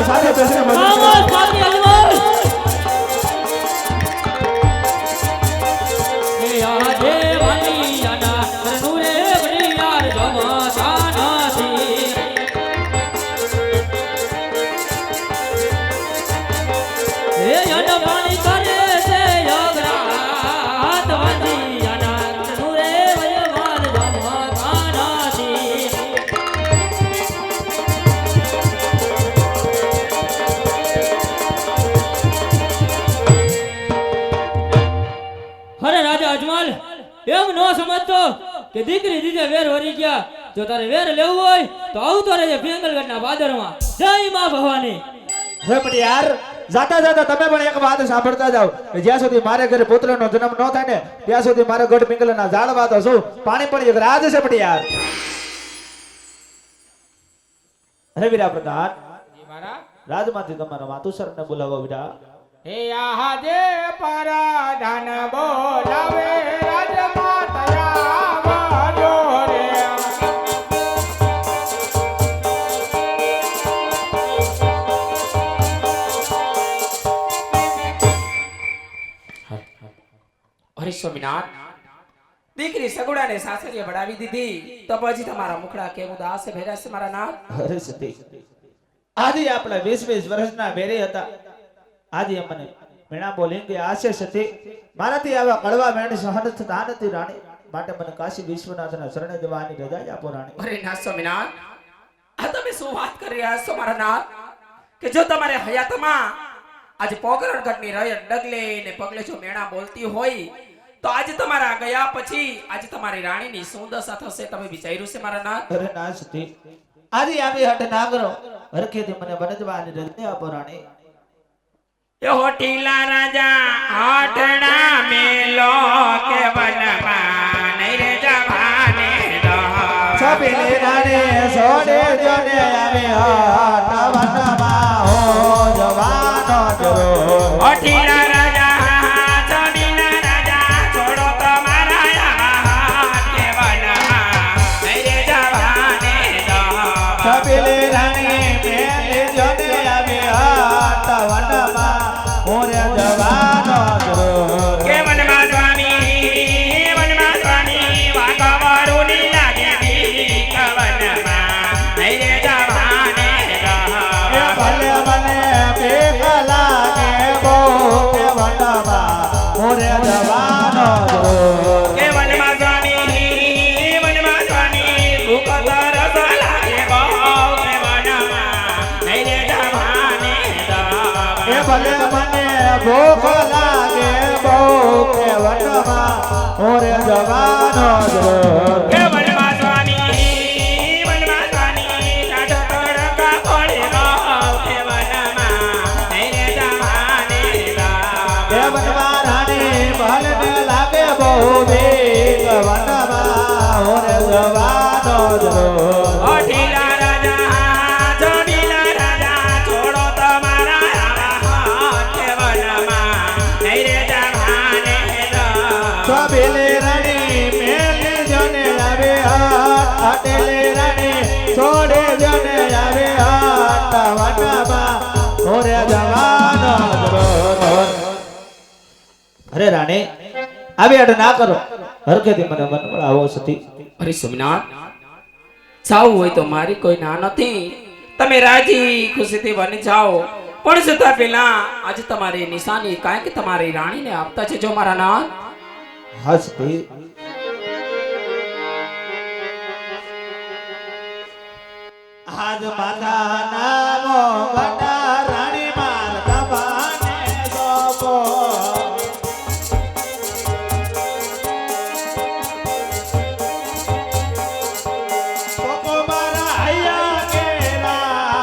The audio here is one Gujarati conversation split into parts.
સાથે બેસીને એમ નો સમજતો કે દીકરી દીધે વેર વરી ગયા. જો તારે વેર લેવું હોય તો આવતો રહેજે ફેંગલગઢના બાદરમાં. જય માં ભવાની. હે પણ યાર જાતા જાતા તમે પણ એક વાત સાંભળતા જાવ કે જ્યાં સુધી મારે ઘરે પુત્રનો જન્મ ન થાય ને ત્યાં સુધી મારે ગઢ પિંગલના ઝાડવા તો શું પાણી પણ એક રાજ છે. પણ યાર હે વીરા પ્રધાન રાજમાંથી તમારા માતુસરને બોલાવો વીરા. હે આહાજે પરાધાન બોલાવે રાજમાતયા વાજો રે. હરે સ્વામિનાથ, દીકરી સગુડાને સાસરીએ ભણાવી દીધી તો પછી તમારા મુખડા કેવું દાસ ભેરા છે મારા નાથ. અરે સતી આજે આપણા 20 વર્ષના બેરે હતા. આજે મને મેણા બોલીને આશે સતી મારાથી આવા કડવા મેણ સહન થતા નથી રાણી. માટે મને કાશી વિશ્વનાથના શરણે જવાની રજા જ આપો રાણી. અરે ના સ્વામિનાથ, આ તમે શું વાત કરી રહ્યા છો મારા નાથ? કે જો તમારે હયાતમાં આજે પોકરણગઢની રયત ડગલે ને પગલે જો મેણા બોલતી હોય તો આજે તમારા ગયા પછી આજે તમારી રાણીની શું દશા થશે તમે વિચાર્યું છે મારા નાથ? અરે ના સતી આજે આવી હટ ના કરો. હરખેથી મને બનજવાની રજા આપો રાણી. એ હોટીલા રાજા આઠડા મેલો કે વનમાં નહીં રે જવાને દો. છપીલી રાણી સોડે જોને આવી હટ વનમાં હો જવાનો જરો. હોટીલા રાજા છબીલા રાજા છોડો તમારા હાથ કે વનમાં નહીં રે જવાને દો. છપીલી રાણી મેલે જોને આવી હટ વનમાં મોરે જવાનો જરો. કે વનમાં સ્વામી વાકવરુની લાગે બીક વનમાં નહીં રે જવાને દો. એ ભલે મને બીક લાગે બહુ કે વનમાં મોરે જવાનો જરો. કે વનમાં સ્વામી ભૂખ તરસ લાગે બહુ કે વનમાં નહીં રે જવાને દો. એ ભલે મને ભૂખ લાગે બહુ કે વનમાં મોરે જવાનો જરો. કે વનમાં સ્વામી ટાઢો તડકા પડે બહુ કે વનમાં નહીં રે જવાને દો. એ વનમાં રાણી ભલે ને લાગે બહુ બીક વનમાં મોરે જવાનો જરો. હોટીલા રાજા છબીલા રાજા છોડો તમારા હાથ કે વનમાં નહીં રે જવાને દો. છબીલી રાણી મેલે જને આવે હાથ અટેલી રાણી છોડે જને આવે હાથ વનમાં મોરે જવાનો જરો. અરે રાણી આવી અડ ના કરો. હરખેથી મને મન મળાવો સતી. અરે સ્વામિનાથ, જાવું હોય તો મારી કોઈ ના નથી. તમે રાજી ખુશીથી બની જાઓ. પણ છતાં પેલા આજે તમારી નિશાની કાંઈક તમારી રાણીને આપતા છે જો મારા નાથ. હસતી આજ માતા નામો બટા રાણી માર દબાને સોપો. સોપો મારા હૈયા કેરા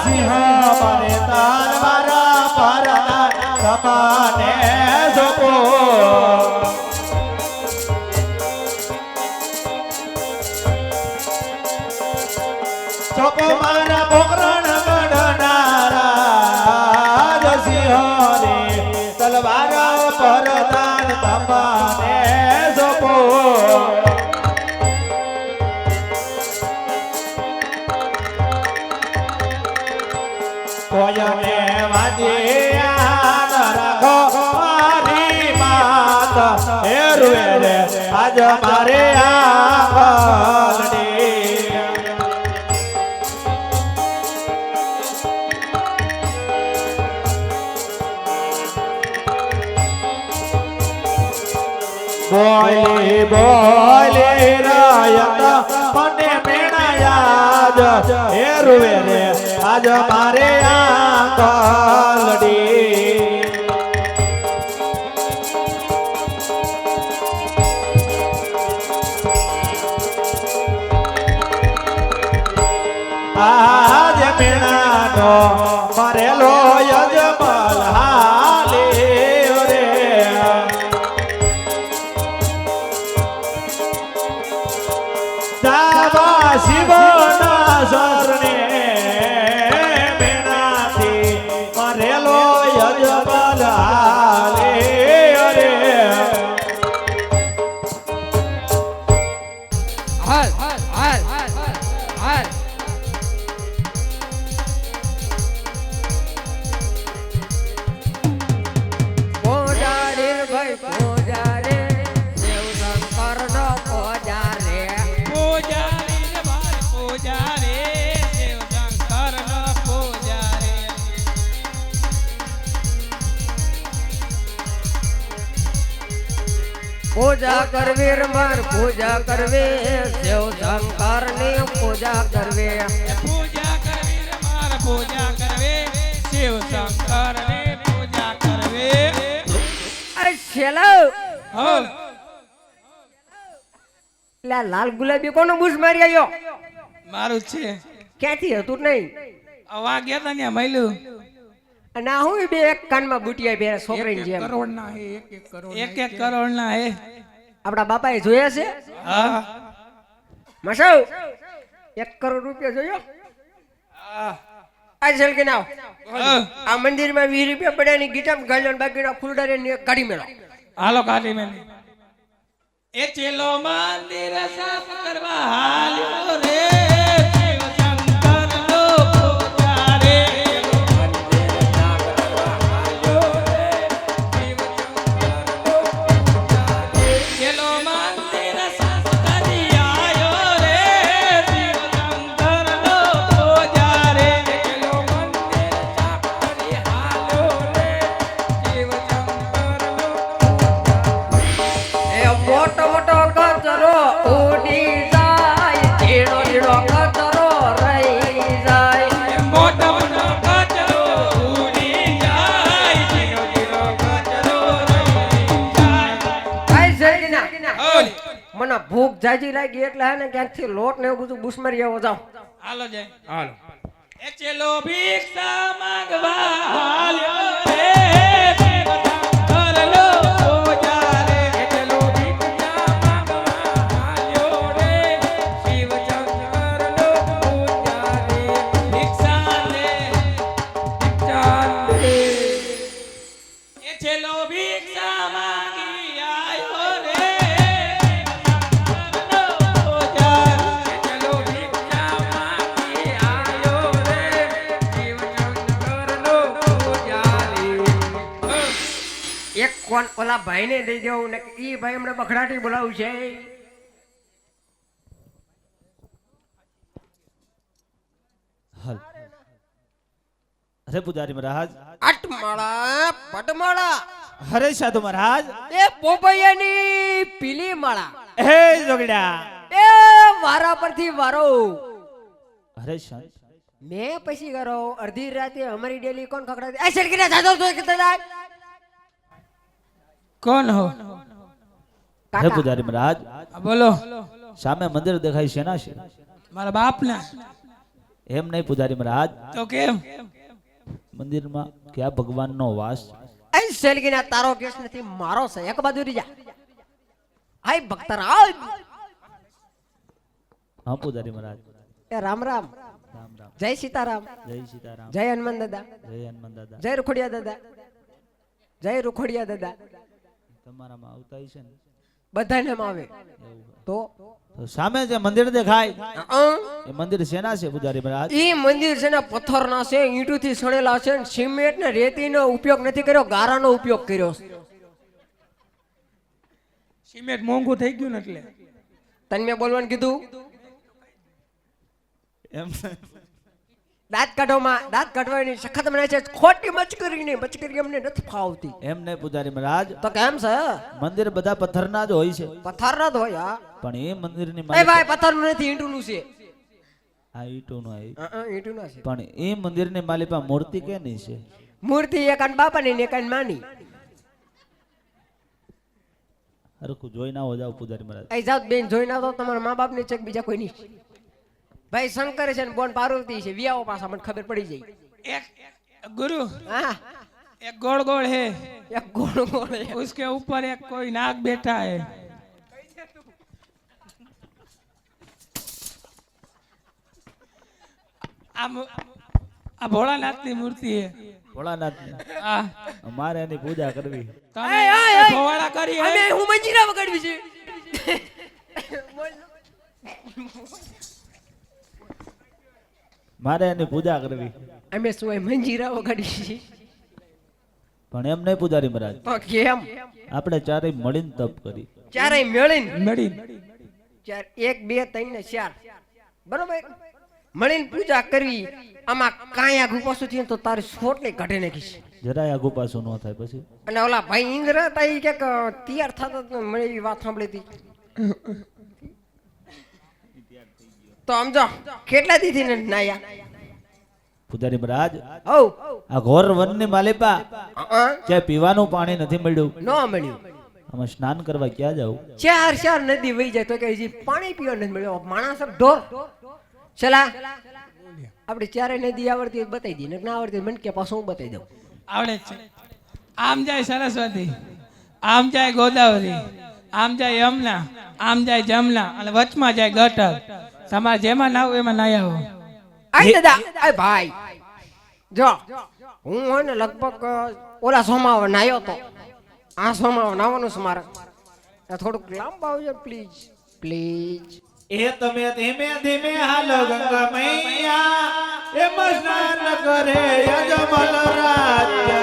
સિંહ મારે તાન મારા પરદાન તમને સોંપો સોંપો મારા પોકરણ ગઢનારા સિંહ રે તલવાર પરદાન તમને સોંપો કોયને વાજિયા રાખો મારી માત હે રૂએ રે આજ મારે આંગલડી બોલી બોલી રાયત મને મેણાયાજ હે રૂએ રે આજ મારે આંગલડી આજ મેણાનો મરેલો યજમલ હાલે રે દાવા શિવના શરણે મેણાથી મરેલો યજમલ હાલે રે હાલ હાલ હાલ હાલ પોજારે ભાઈ પોજારે દેવ શંકર નો પોજારે પૂજારી રે ભાઈ પૂજારી શિવ શંકર નો પૂજારી પૂજા કરવી રે માર પૂજા કરવી દેવ શંકર ની પૂજા કરવી પૂજા કરવી રે માર પૂજા કરવી શિવ શંકર ની પૂજા કરવી અરે છેલો હો લા લાલ ગુલાબી કોનો બુશ મારી આવ્યો મારું જ છે ક્યાંથી હતું નહીં અવા ગયા તા ને મૈલું અને આ હું બે એક કાનમાં બુટિયા બે છોકરીની જેમ કરોડ ના હે એક કરોડ ના હે આપણા બાપાએ જોયા છે હા મસાવ 1 કરોડ રૂપિયા જોયો આ ચલ કે નાવ આ મંદિરમાં 20 રૂપિયા પડ્યા ની ગીટામાં ગાલ્યો બાકીના ફૂલડારે ની એક ગાડી મેળો હાલો કાઢી મેં એ ચેલો મંદિર સાફ કરવા હાલ્યો રે શિવ શંકર નો પૂજારી ચેલો મંદિર સાફ કરી આયો રે શિવ શંકર નો પૂજારી ચેલો મંદિર સાફ કરી હાલ્યો રે શિવ શંકર નો એ મોટો મોટો કચરો ઉડી જાય ઝીણો ઝીણો કચરો રહી જાય મોટો મોટો કચરો ઉડી જાય જીરો જીરો કચરો રહી જાય કાઈ છે કે ના ઓલી મને ભૂખ જાજી લાગી એટલે હે ને ક્યાંકથી લોટ ને એવું બધું બુસમારી આવો જાવ હાલો જાય હાલો એ ચેલો ભિક્ષા માંગવા હાલ્યો રે શિવ શંકર નો પૂજારી એ ચેલો ભિક્ષા માંગવા હાલ્યો રે શિવ શંકર નો પૂજારી ભિક્ષા લે એ ચેલો ભિક્ષા માંગી આયો રે એક કોણ ઓલા ભાઈને દઈ દેવું ને ઈ ભાઈ હમણાં બખડાટી બોલાવું છે અરે પુજારી મહારાજ અટમાળા પટમાળા હરે સાધુ મહારાજ એ પોપૈયાની પીલી માળા હે જોગડા એ વારા પરથી વારો હરે શાંત મેં પછી કરો અડધી રાતે અમારી ડેલી કોણ ખકડાતી એ સડકીને જાતો તો કે તલા કોણ હો હે કાકા પુજારી મહારાજ બોલો સામે મંદિર દેખાય છે ના છે મારા બાપ ના એમ નહીં પૂજારી મહારાજ, તો કેમ? મંદિરમાં ક્યાં ભગવાનનો વાસ છે? એ સેલગીના તારો કેસ નથી, મારો છે. એક બાજુ રહી જા. આય ભક્તરાજ. હા પૂજારી મહારાજ. એ રામ રામ. રામ રામ. જય સીતારામ. જય સીતારામ. જય હનુમાન દાદા. જય હનુમાન દાદા. જય રૂખડિયા દાદા. જય રૂખડિયા દાદા. તમારામાં આવતા હશે ને? બધાને આવે તો તો સામે જે મંદિર દેખાય અં, એ મંદિર શેના છે પૂજારી મહારાજ? ઈ મંદિર છે ને પથ્થરના છે, ઈંટોથી સણેલા છે, ને સિમેન્ટ ને રેતીનો ઉપયોગ નથી કર્યો, ગારાનો ઉપયોગ કર્યો છે. સિમેન્ટ મોંઘું થઈ ગયું ને એટલે. તને મેં બોલવાનું કીધું? એમ દાંત કાઢવાની સખત મને છે, ખોટી મચકરી અમને નથી ફાવતી. એમ નહીં પૂજારી મહારાજ, તો કેમ છે? મંદિર બધા પથ્થરના જ હોય છે, પથ્થરના જ હોય. હા પણ એ મંદિરની એ માલિકા ભાઈ પથ્થરનું નથી, ઈંટુનું છે. આ ઈંટોનું આ ઈંટ. ઈંટુનું છે. પણ એ મંદિરની માલિકા મૂર્તિ કેની છે? મૂર્તિ એકાન બાપાની ને એકાન માની. હરખું જોઈ ના હો જાવ પૂજારી મહારાજ. એ જાત બેન જોઈ ના તો તમારા મા બાપ ની છે કે બીજા કોઈ નહીં. ભાઈ શંકર છે ને બોન પાર્વતી છે, વિયાઓ પાછા મને ખબર પડી જાય. એક गुरु હા एक गोल गोल है, એક ગોળ ગોળ છે. उसके ऊपर एक कोई नाग बैठा है. आ भोलानाथ की मूर्ति है. ભોળાનાથની. आ મારે એની પૂજા કરવી. તમે એય, એય, એય. ભોવાડા કરી હે? અમે હું મંજીરા વગાડવી છે. મારે એની પૂજા કરવી. અમે શું મંજીરા વગાડી છે? પણ એમ નહીં પૂજારી મહારાજ, તો કેમ? આપણે ચારેય મળીને તપ કરી. ચારેય મેળીને મળી ચાર 1 2 3 ને 4 બરોબર મળીને પૂજા કરવી. આમાં કાયા ગુપાસુ થઈને તો તારી સોટલી કાઢી નાખીશ. જરાય આગુ પાછું ન થાય પછી. અને ઓલા ભાઈ ઇન્દ્ર હતા ઈ કે તૈયાર થતા તો મને એવી વાત સાંભળી હતી. તો સમજો કેટલા દીથી ને નાયા. પૂજારી મહારાજ, હવ આ ઘોર વનની માલિકા હા ક્યાંય પીવાનું પાણી નથી મળ્યું. ન મળ્યું. આમાં સ્નાન કરવા ક્યાં જાવ? ચાર નદી વહી જાય તો કે હજી પાણી પીવા નથી મળ્યો. માણસ ઢોર ચલા આપણે ચારે નદી આવડતી હોય તો બતાવી દઈએ, ના આવડતી હોય મને કે પાછું હું બતાવી દઉં. આવડે છે. આમ જાય સરસ્વતી, આમ જાય ગોદાવરી, આમ જાય યમુના, આમ જાય જમના અને વચમાં જાય ગટર. તમારે જેમાં નાવું એમાં નાહી આવો. આય દાદા આય ભાઈ જો હું હોય ને લગભગ ઓલા સોમાવા નાયો તો આ સોમાવા નાવાનું છે મારે. થોડુંક લાંબા આવજો પ્લીઝ પ્લીઝ. એ તમે ધીમે ધીમે હાલો ગંગા મૈયા, એમ સ્નાન કરે યજમલ રાજ્ય.